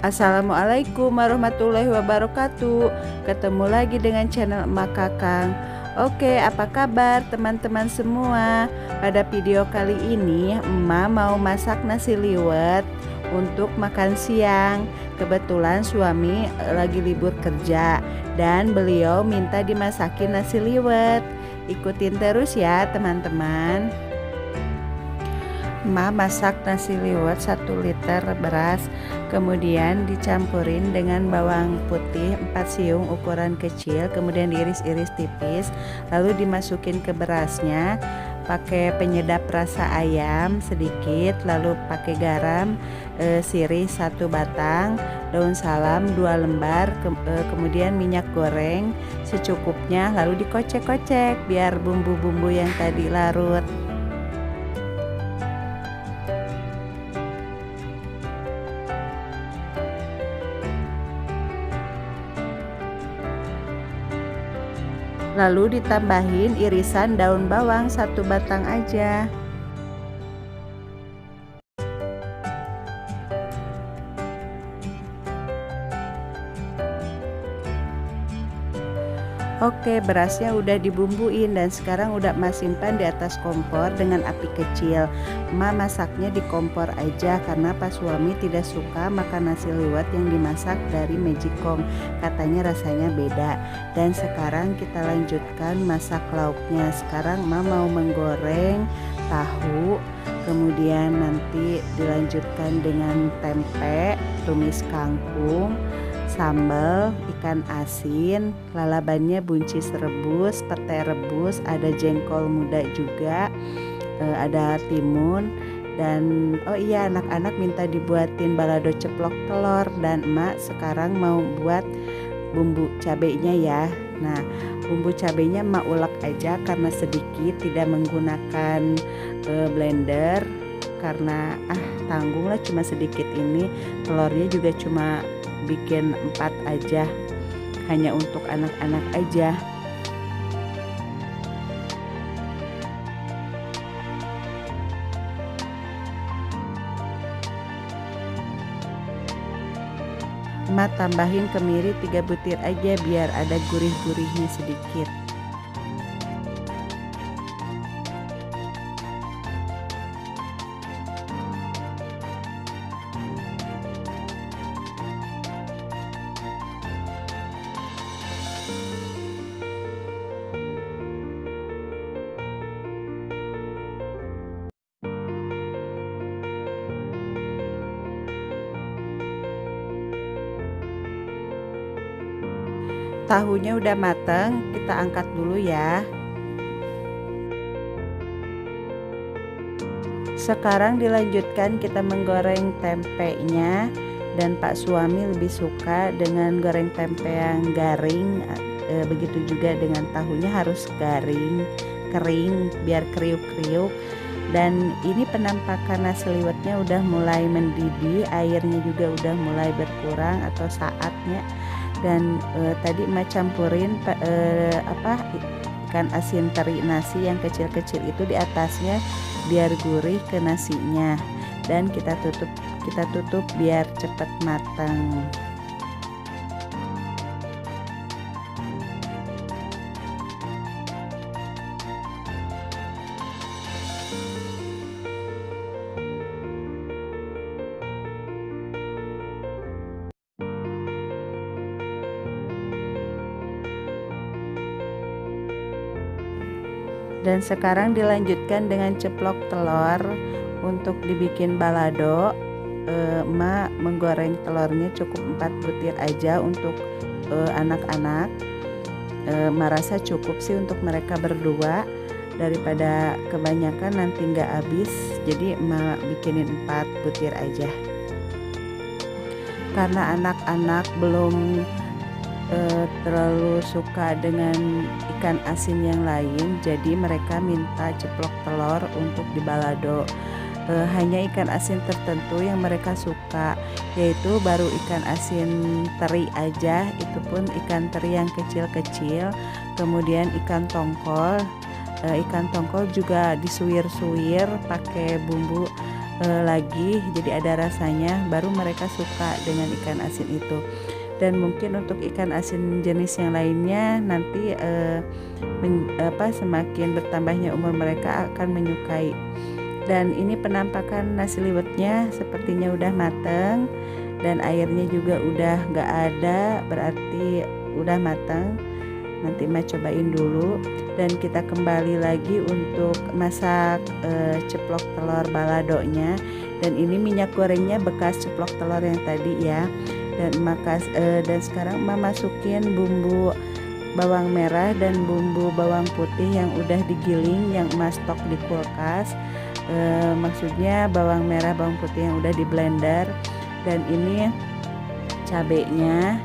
Assalamualaikum warahmatullahi wabarakatuh. Ketemu lagi dengan channel Emak Kakang. Oke, apa kabar teman-teman semua? Pada video kali ini Emak mau masak nasi liwet untuk makan siang. Kebetulan suami lagi libur kerja dan beliau minta dimasakin nasi liwet. Ikutin terus ya teman-teman. Emak masak nasi liwet 1 liter beras, kemudian dicampurin dengan bawang putih 4 siung ukuran kecil, kemudian diiris-iris tipis, lalu dimasukin ke berasnya, pakai penyedap rasa ayam sedikit, lalu pakai garam sirih 1 batang, daun salam 2 lembar, kemudian minyak goreng secukupnya, lalu dikocek-kocek biar bumbu-bumbu yang tadi larut. Lalu ditambahin irisan daun bawang 1 batang aja. Oke, berasnya udah dibumbuin dan sekarang udah emak simpan di atas kompor dengan api kecil. Emak masaknya di kompor aja karena pas suami tidak suka makan nasi liwet yang dimasak dari magicom, katanya rasanya beda. Dan sekarang kita lanjutkan masak lauknya. Sekarang emak mau menggoreng tahu, kemudian nanti dilanjutkan dengan tempe, tumis kangkung, sambal, ikan asin, lalabannya buncis rebus, petai rebus, ada jengkol muda juga, ada timun, dan oh iya, anak-anak minta dibuatin balado ceplok telur, dan emak sekarang mau buat bumbu cabenya ya. Nah, bumbu cabenya emak ulek aja karena sedikit, tidak menggunakan blender karena tanggung lah, cuma sedikit ini. Telurnya juga cuma bikin 4 aja, hanya untuk anak-anak aja. Emak tambahin kemiri 3 butir aja biar ada gurih-gurihnya sedikit. Tahunya udah mateng, kita angkat dulu ya. Sekarang dilanjutkan kita menggoreng tempenya, dan Pak suami lebih suka dengan goreng tempe yang garing, begitu juga dengan tahunya harus garing, kering biar kriuk-kriuk. Dan ini penampakan nasi liwetnya udah mulai mendidih, airnya juga udah mulai berkurang atau saatnya. Dan tadi emak campurin ikan asin teri nasi yang kecil-kecil itu di atasnya biar gurih ke nasinya, dan kita tutup biar cepat matang. Dan sekarang dilanjutkan dengan ceplok telur untuk dibikin balado. Emak menggoreng telurnya cukup 4 butir aja untuk anak-anak. Emak rasa cukup sih untuk mereka berdua, daripada kebanyakan nanti nggak habis, jadi emak bikinin 4 butir aja. Karena anak-anak belum terlalu suka dengan ikan asin yang lain, jadi mereka minta ceplok telur untuk dibalado. Hanya ikan asin tertentu yang mereka suka, yaitu baru ikan asin teri aja, itu pun ikan teri yang kecil-kecil. Kemudian ikan tongkol juga disuir-suir pakai bumbu lagi, jadi ada rasanya, baru mereka suka dengan ikan asin itu. Dan mungkin untuk ikan asin jenis yang lainnya nanti semakin bertambahnya umur mereka akan menyukai. Dan ini penampakan nasi liwetnya sepertinya udah mateng dan airnya juga udah nggak ada, berarti udah mateng. Nanti Mah cobain dulu dan kita kembali lagi untuk masak ceplok telur baladonya. Dan ini minyak gorengnya bekas ceplok telur yang tadi ya. Dan sekarang Mah masukin bumbu bawang merah dan bumbu bawang putih yang udah digiling, yang Mas stok di kulkas. Maksudnya bawang merah bawang putih yang udah di blender. Dan ini cabenya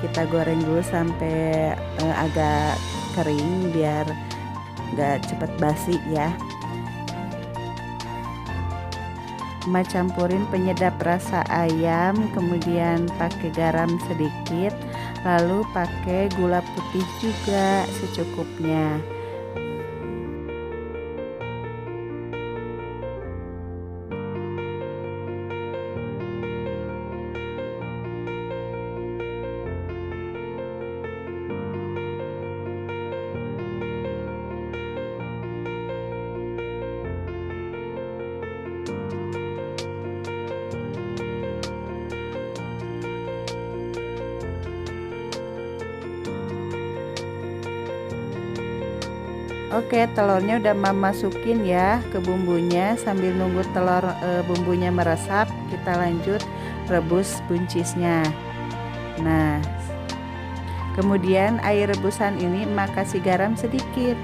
kita goreng dulu sampai agak kering biar gak cepet basi ya. Mah campurin penyedap rasa ayam, kemudian pakai garam sedikit, lalu pakai gula putih juga secukupnya. Oke, telurnya udah Mama masukin ya ke bumbunya. Sambil nunggu telur bumbunya meresap, kita lanjut rebus buncisnya. Nah, kemudian air rebusan ini Mama kasih garam sedikit.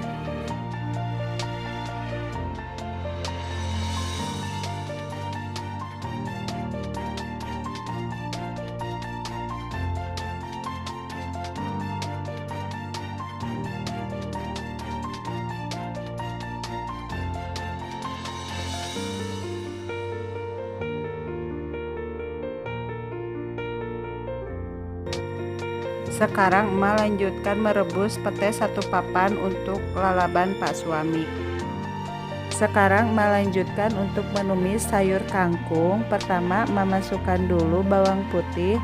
Sekarang Emak lanjutkan merebus pete 1 papan untuk lalaban Pak Suami. Sekarang Emak lanjutkan untuk menumis sayur kangkung. Pertama Emak masukkan dulu bawang putih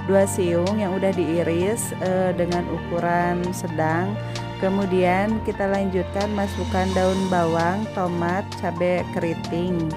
2 siung yang udah diiris dengan ukuran sedang. Kemudian kita lanjutkan masukkan daun bawang, tomat, cabai keriting.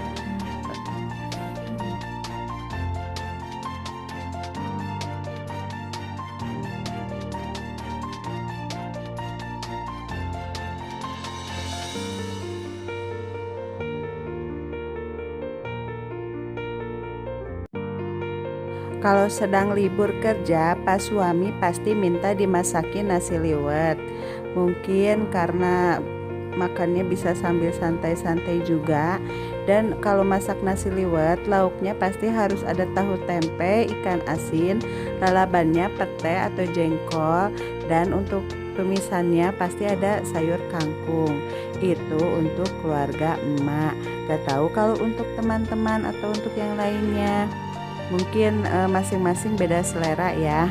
Kalau sedang libur kerja, Pak Suami pasti minta dimasakin nasi liwet. Mungkin karena makannya bisa sambil santai-santai juga. Dan kalau masak nasi liwet, lauknya pasti harus ada tahu tempe, ikan asin, lalabannya pete atau jengkol, dan untuk tumisannya pasti ada sayur kangkung. Itu untuk keluarga emak. Gak tahu kalau untuk teman-teman atau untuk yang lainnya. Mungkin masing-masing beda selera ya.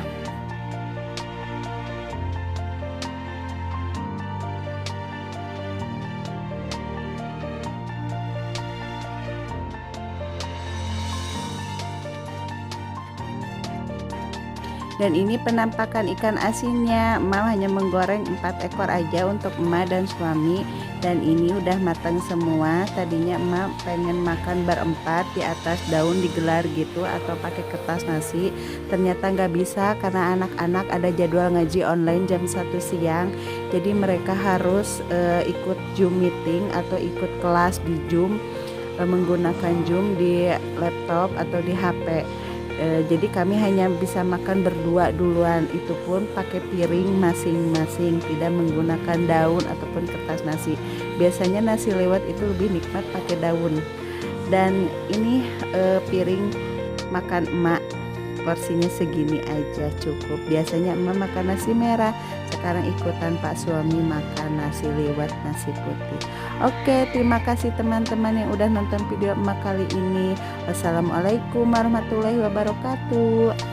Dan ini penampakan ikan asinnya. Emak hanya menggoreng 4 ekor aja untuk emak dan suami. Dan ini udah matang semua. Tadinya emak pengen makan berempat di atas daun digelar gitu atau pakai kertas nasi. Ternyata nggak bisa karena anak-anak ada jadwal ngaji online jam 1 siang. Jadi mereka harus ikut Zoom meeting atau ikut kelas di Zoom, menggunakan Zoom di laptop atau di HP. Jadi kami hanya bisa makan berdua duluan, itu pun pakai piring masing-masing, tidak menggunakan daun ataupun kertas nasi. Biasanya nasi liwet itu lebih nikmat pakai daun. Dan ini piring makan emak, porsinya segini aja cukup. Biasanya emak makan nasi merah, sekarang ikutan Pak Suami makan nasi liwet, nasi putih. Oke, terima kasih teman-teman yang udah nonton video emak kali ini. Wassalamualaikum warahmatullahi wabarakatuh.